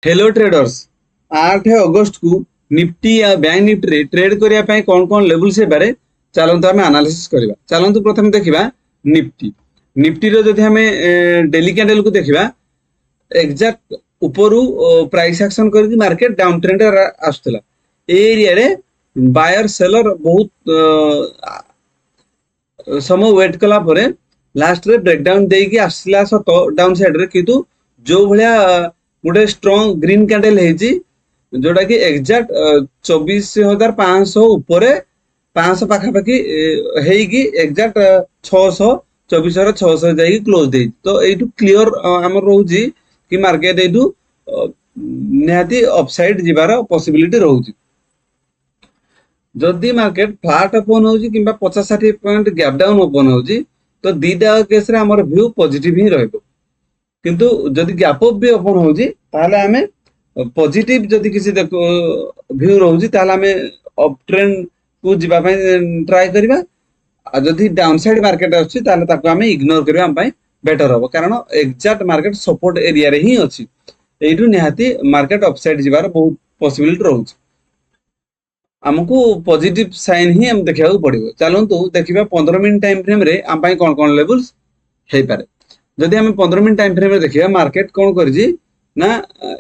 Hello traders 8 अगस्त को Nifty या bank Nifty रे ट्रेड करिया पई कोन कोन लेवल से बारे चलंतु हमें एनालिसिस करबा। चलंतु प्रथम देखिबा निफ्टी। निफ्टी रो जदि हमें डेली कैंडल को देखिबा एग्जैक्ट ऊपरु प्राइस एक्शन करके मार्केट डाउन ट्रेंड आस्तला। ए एरिया रे बायर सेलर बहुत समय वेट कला परे लास्ट रे ब्रेकडाउन देकी आसला सत डाउन साइड रे किंतु जो भलिया गोटे स्ट्रॉन्ग ग्रीन कैंडल है जोटा कि एग्जैक्ट 24,500 ऊपर 500 पाखापाखि हेगी एग्जैक्ट 600 24,600 जाई क्लोज दे तो एटू क्लियर हमर रहउजी कि मार्केट एटू निहाती अपसाइड जिबार पॉसिबिलिटी रहउजी। जदि मार्केट फ्लैट ओपन होउजी किंबा 50-60 पॉइंट गैप डाउन ओपन होउजी तो दीटा केस रे हमर व्यू पॉजिटिव ही रहबो। किंतु जदि गैप अप भी ओपन होउजी ताले हमें पॉजिटिव जदि किसी देखो व्यू रहउजी ताले हमें अप ट्रेंड को जिबा पय ट्राई करबा। आ जदि डाउन साइड मार्केट अछि ताले ताको हमें इग्नोर करबा हम पय बेटर होबो कारण एग्जैक्ट मार्केट सपोर्ट एरिया रे ही अछि। एइटू निहाती मार्केट अपसाइड जिबार बहुत पॉसिबिलिटी रहउछि। हमको पॉजिटिव साइन ही हम देखा पड़ो। चलतु देखा 15 मिनट टाइम फ्रेम रे आम कौन कौन लेवल्स हो पारे। जदि हम 15 मिनट टाइम फ्रेम रे देखिए मार्केट कौन करी ना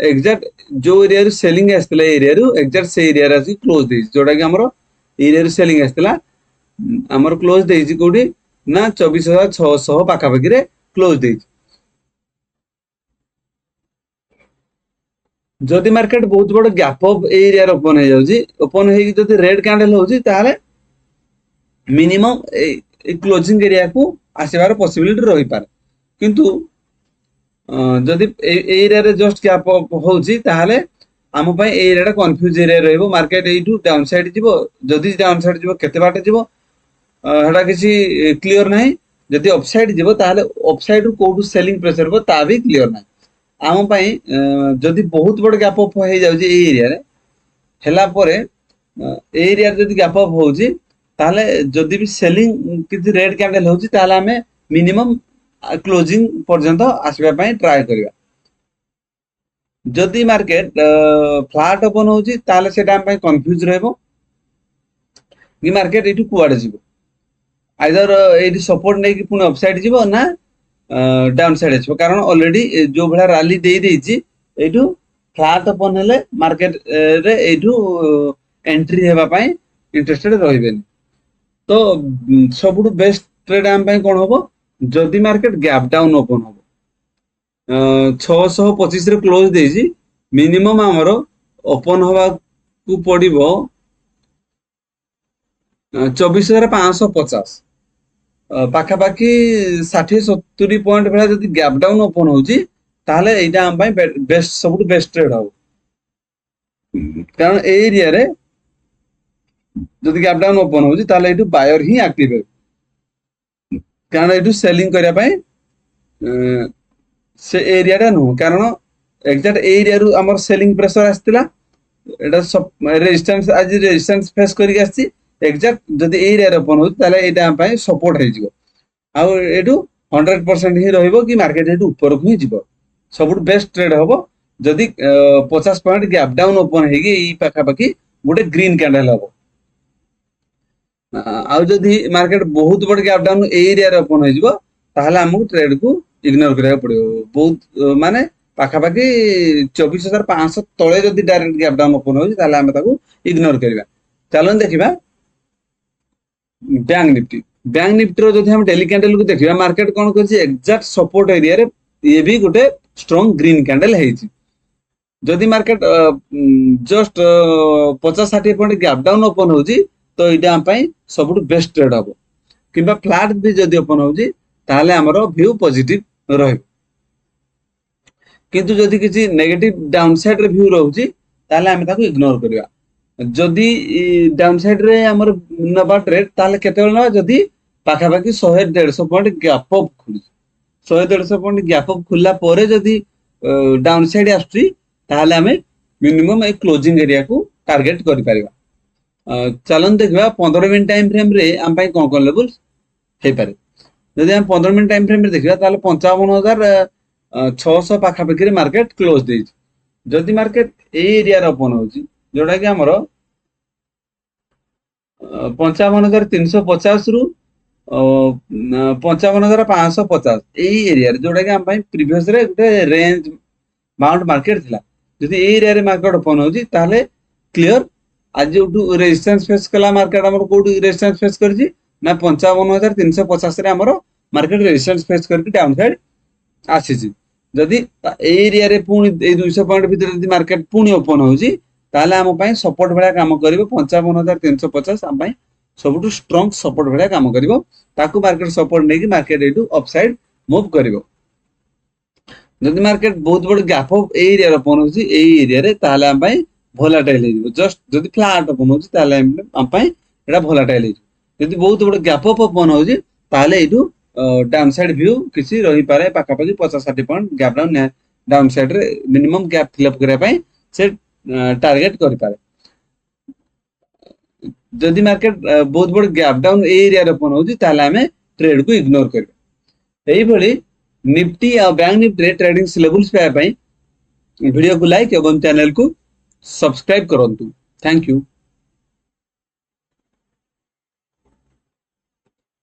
एग्जैक्ट जो एरिया सेलिंग आसला एरिया एग्जैक्ट से एरिया रे क्लोज दे जोटा कि हमर एरिया सेलिंग आसला हमर क्लोज दे कोठी ना 24,600 पाखापाखि रे क्लोज दे। जदि मार्केट बहुत बड़ गैप अप एरिया ओपन हो जाउजी ओपन हेगी जदि रेड कैंडल होउजी ताले मिनिमम ए क्लोजिंग एरिया को आसीबार पॉसिबिलिटी रही पारे। किंतु जदि एरिया रे जस्ट गैप अप होउजी ताले आम पय एरिया कंफ्यूज एरिया रहबो। मार्केट एटू डाउन साइड जीवो जदि डाउन साइड जीवो केते बाटे जीवो हेडा किसी क्लियर नाही। जदि अपसाइड जीवो ताले अपसाइड रो कोठू सेलिंग प्रेशर हो ता भी क्लियर नाही। आम पय जदि बहुत बड़ गैप अप हो जाउजी ए एरिया रे हेला परे एरिया जदि गैप अप होउजी ताले जदि भी सेलिंग किछि रेड कैंडल होउजी ताले हमें मिनिमम क्लोजिंग पर्यंत आसीबा पय ट्राई करबा। जदि मार्केट फ्लैट ओपन होउजी ताले सेटा हम पय कंफ्यूज रहबो कि मार्केट एटू कुआडे जीवो। आइदर एटी सपोर्ट नै कि पुनी अपसाइड जीवो ना डाउन साइड आछो कारण ऑलरेडी जो भला रैली दे देछि एटू फ्लैट ओपन हेले मार्केट रे एटू एंट्री हेबा पय इंटरेस्टेड रहिबेनी। तो सबुठु बेस्ट ट्रेड हम पय कोन होबो जदि मार्केट गैप डाउन ओपन होबो 625 रे क्लोज देछि मिनिमम हमरो ओपन होबा को पड़िबो 24,550 पाखापाखि 60-70 पॉइंट भला जदि गैप डाउन ओपन होउची ताहले एटा हम पय बेस्ट सबुठु बेस्ट ट्रेड हो। कारण ए एरिया रे जदि गैप डाउन ओपन होउची ताहले एटू बायर ही एक्टिव है कारण एटू सेलिंग करिया पय से एरिया रे नो कारण एग्जैक्ट एरिया रु हमर सेलिंग प्रेशर आस्तिला एटा रेजिस्टेंस आज रेजिस्टेंस फेस करिक आसी एग्जैक्ट जदि एरिया रे ओपन होउची ताहले एटा हम पय सपोर्ट हे जिवो आ एटू 100% ही रहइबो कि मार्केट एटू ऊपर को ही जिवो। सबुठ बेस्ट ट्रेड होबो जदि 50 पॉइंट गैप डाउन ओपन हेगी ई पाखापाखि गोटे ग्रीन कैंडल होबो। आ जदि मार्केट बहुत बड़ गैप डाउन एरिया रे ओपन हो जिवो ताहले हमहु ट्रेड को इग्नोर करिया पड़िबो। बहुत माने पाखापाखि 24,500 तळे जदि डायरेक्ट गैप डाउन ओपन होजी ताहले हम ताको इग्नोर करिबा। चलन देखिबा बैंक निफ्टी। बैंक निफ्टी रो जदि हम डेली कैंडल को देखिबा मार्केट कोन करछि एग्जैक्ट सपोर्ट एरिया रे ये भी गोटे स्ट्रांग ग्रीन कैंडल हेछि। जदि market just 50-60 point gap down open होजी तो इटा हम पय सबुठ बेस्ट ट्रेड होबो किबा फ्लैट भी जदि ओपन होजी ताहले हमरो व्यू पॉजिटिव रहइबो। किंतु जदि किछि नेगेटिव डाउन साइड रे व्यू रहउची ताहले हम ताको इग्नोर करबा। जदि डाउन साइड रे हमर नबा ट्रेड ताहले केते ना जदि पाखापाखि 100-150 पॉइंट गैप अप खुली 100-150 पॉइंट गैप अप खुला परे जदि डाउन साइड आस्ट्री ताहले हमें मिनिमम एक क्लोजिंग एरिया को टारगेट करि परिबा। चलन देखबा 15 मिनट टाइम फ्रेम रे हम पय कोन कोन लेवल्स हे पारे। जदि हम 15 मिनट टाइम फ्रेम रे देखबा ताहले 55,600 पाखापाखि रे मार्केट क्लोज देछि जदि मार्केट ए एरिया ओपन होची जोटा कि हमर 55,350 रु 55,550 एई एरिया जोटा कि हम प्रीवियस रे गोटे रेंज माउंट मार्केट थिला जदि ए एरिया रे मार्केट ओपन होची ताले क्लियर आज जो रेजिस्टेंस फेस कला मार्केट हमर कोडी रेजिस्टेंस फेस करची ना 55,350 रे हमर मार्केट रेजिस्टेंस फेस करके डाउन साइड आसीची जदि ए एरिया रे पुनी ए 200 पॉइंट भीतर जदि मार्केट पुनी ओपन होची ताले हम पई सपोर्ट भलिया काम करिवो 55,350 हम पई सबटु स्ट्रांग सपोर्ट भलिया काम करिवो ताकू मार्केट सपोर्ट नेकी मार्केट एटू अपसाइड मूव करिवो जदि मार्केट बहुत बड़ गैप अप एरिया रे ओपन होची ए एरिया रे ताले हम पई भोलाटाइल हेजिवो जस्ट जदि फ्लैट ओपन होची ताले हम पई एटा भोलाटाइल हेजिवो जदि बहुत बड़ गैप अप ओपन होची ताले एटू डाउन साइड व्यू किसी रही पारे पाखापाखि 50-60 पॉइंट गैप डाउन साइड रे मिनिमम गैप फिलअप करिया पई से टारगेट करि पारे जदि मार्केट बहुत बड़ गैप डाउन एरिया रे ओपन होची ताले हमें ट्रेड को इग्नोर करबे एई भली निफ्टी आ बैंक निफ्टी ट्रेडिंग लेवल्स पे वीडियो को लाइक एवं चैनल को सब्सक्राइब करंतु थैंक यू।